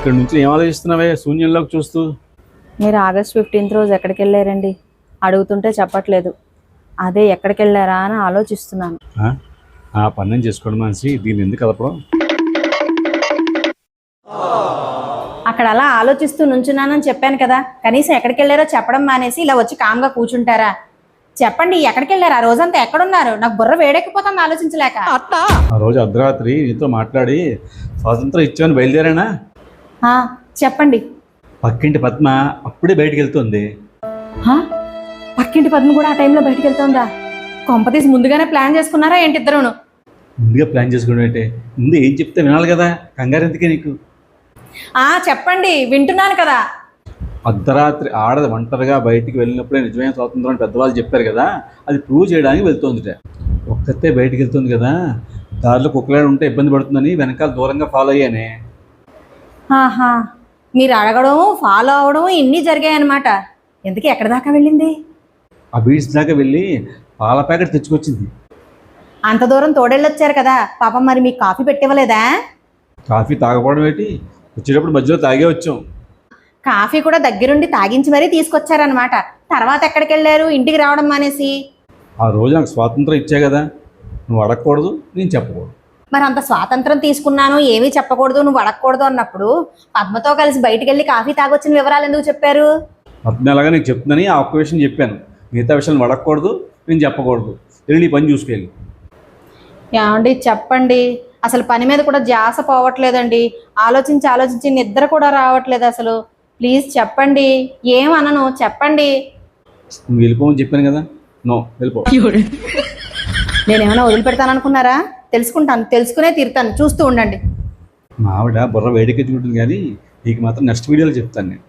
ఇక్కడ నుంచి ఏం ఆలోచిస్తున్నావే శూన్యంలోకి చూస్తూ? మీరు ఆగస్ట్ 15th రోజు ఎక్కడికి వెళ్ళారండి? అడుగుతుంటే చెప్పట్లేదు. అదే ఎక్కడికి వెళ్ళారా అని ఆలోచిస్తున్నాను. ఆ పని చేసుకోవడం మనిషి దీన్ని ఎందుకు కలపడం? అక్కడ అలా ఆలోచిస్తూ నుంచున్నానని చెప్పాను కదా, కనీసం ఎక్కడికి వెళ్ళారో చెప్పడం మానేసి ఇలా వచ్చి కామ్గా కూర్చుంటారా? చెప్పండి, ఎక్కడికి వెళ్ళారు? ఆ రోజంతా ఎక్కడున్నారు? నాకు బుర్ర వేడెక్కిపోతుంది ఆలోచించలేక. ఆ రోజు అర్ధరాత్రి నీతో మాట్లాడి స్వాతంత్రం ఇచ్చామని బయలుదేరానా? చెప్పండి. పక్కింటి పద్మ అప్పుడే బయటికి వెళ్తుంది. పక్కింటి పద్మ కూడా ఆ టైంలో బయటికి వెళ్తుందా? కొంపతీసి ముందుగానే ప్లాన్ చేసుకున్నారా ఏంటి ఇద్దరును? ముందుగా ప్లాన్ చేసుకోవడం అంటే ముందు ఏం చెప్తే వినాలి కదా, కంగారు ఎందుకే నీకు? చెప్పండి, వింటున్నాను కదా. అర్ధరాత్రి ఆడది ఒంటరిగా బయటికి వెళ్ళినప్పుడే నిజమైన స్వాతంత్రం అని పెద్దవాళ్ళు చెప్పారు కదా, అది ప్రూవ్ చేయడానికి వెళ్తుందిట. ఒక్కతే బయటికి వెళ్తుంది కదా, దారిలో కుక్కలాడు ఉంటే ఇబ్బంది పడుతుందని వెనకాల దూరంగా ఫాలో అయ్యానే. మీరు అడగడం ఫాలో అవడం ఇన్ని జరిగాయి అన్నమాట. ఎందుకు ఎక్కడి దాకా వెళ్ళింది? ఆ బీచ్ దాకా వెళ్ళి పాల ప్యాకెట్ తెచ్చుకొచ్చింది. అంత దూరం తోడెళ్ళొచ్చారు కదా పాపం, మరి మీకు కాఫీ పెట్టివ్వలేదా? కాఫీ తాగకపోవడం ఏంటి, వచ్చేటప్పుడు మధ్యలో తాగే వచ్చాం. కాఫీ కూడా దగ్గరుండి తాగించి మరీ తీసుకొచ్చారనమాట. తర్వాత ఎక్కడికి వెళ్ళారు ఇంటికి రావడం మానేసి? ఆ రోజు నాకు స్వాతంత్రం ఇచ్చే కదా, నువ్వు అడగకూడదు, నేను చెప్పకూడదు. మరి అంత స్వాతంత్రం తీసుకున్నాను, ఏమీ చెప్పకూడదు, నువ్వు అడగకూడదు అన్నప్పుడు పద్మతో కలిసి బయటికి వెళ్ళి కాఫీ తాగొచ్చిన వివరాలు ఎందుకు చెప్పారు? పద్మ ఎలాగా నీకు చెప్తుందని ఆ ఒక్క విషయం చెప్పాను, మిగతా విషయాలు అడగకూడదు, నేను చెప్పకూడదు. వెళ్ళి నీ పని చూసుకెళ్ళి. ఏమండి చెప్పండి, అసలు పని మీద కూడా ధ్యాస పోవట్లేదండి. ఆలోచించి ఆలోచించి నిద్ర కూడా రావట్లేదు అసలు. ప్లీజ్ చెప్పండి, ఏమనను చెప్పండి. నువ్వు వెళ్ళిపోమని చెప్పాను కదా, నో వెళ్ళిపో. నేనేమైనా వదిలిపెడతాను అనుకున్నారా? తెలుసుకుంటాను, తెలుసుకునే తీరుతాను, చూస్తూ ఉండండి. మా ఆవిడ బుర్ర వేడికెత్తుకుంటుంది కానీ నీకు మాత్రం నెక్స్ట్ వీడియోలో చెప్తాను నేను.